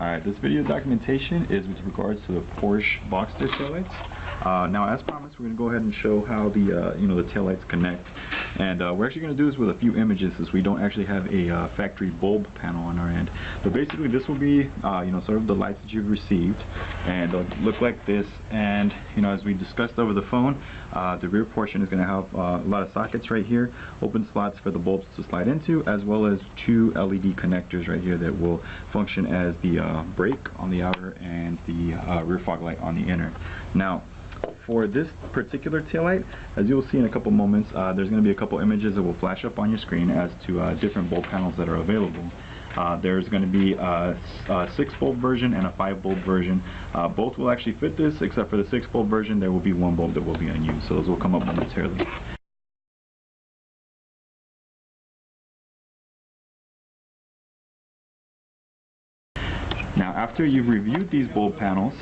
Alright, this video documentation is with regards to the Porsche Boxster taillights. Now, as promised, we're going to go ahead and show how the the taillights connect. And we're actually going to do this with a few images, since we don't actually have a factory bulb panel on our end. But basically, this will be sort of the lights that you've received, and they'll look like this. And as we discussed over the phone, the rear portion is going to have a lot of sockets right here, open slots for the bulbs to slide into, as well as two LED connectors right here that will function as the brake on the outer and the rear fog light on the inner. Now, for this particular taillight, as you'll see in a couple moments, there's going to be a couple images that will flash up on your screen as to different bulb panels that are available. There's going to be a 6 bulb version and a 5 bulb version. Both will actually fit this, except for the 6 bulb version there will be one bulb that will be unused, so those will come up momentarily. Now, after you've reviewed these bulb panels,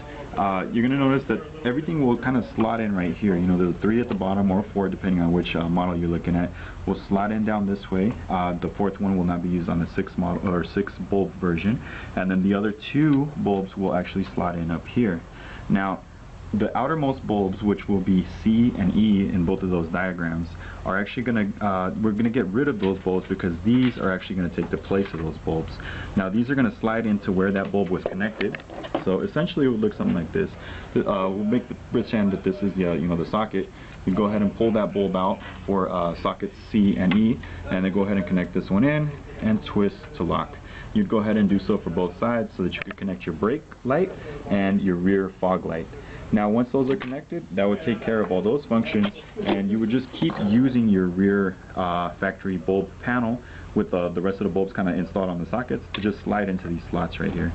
you're going to notice that everything will kind of slot in right here. The 3 at the bottom, or 4 depending on which model you're looking at, will slot in down this way. The 4th one will not be used on the 6 model or 6 bulb version, and then the other 2 bulbs will actually slot in up here. Now, the outermost bulbs, which will be C and E in both of those diagrams, are actually we're gonna get rid of those bulbs, because these are actually gonna take the place of those bulbs. Now, these are gonna slide into where that bulb was connected. So essentially, it would look something like this. We'll make the pretend that this is the socket. You go ahead and pull that bulb out for sockets C and E, and then go ahead and connect this one in and twist to lock. You'd go ahead and do so for both sides, so that you could connect your brake light and your rear fog light. Now, once those are connected, that would take care of all those functions, and you would just keep using your rear factory bulb panel with the rest of the bulbs kind of installed on the sockets to just slide into these slots right here.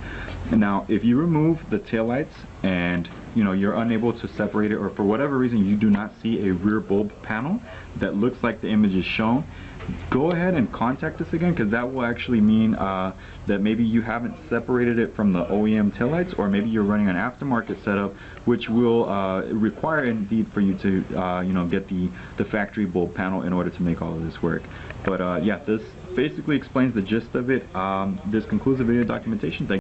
And now, if you remove the taillights and you're unable to separate it, or for whatever reason you do not see a rear bulb panel that looks like the image is shown, go ahead and contact us again, because that will actually mean that maybe you haven't separated it from the OEM taillights, or maybe you're running an aftermarket setup, which will require indeed for you to get the factory bulb panel in order to make all of this work. But yeah, this basically explains the gist of it. This concludes the video documentation. Thank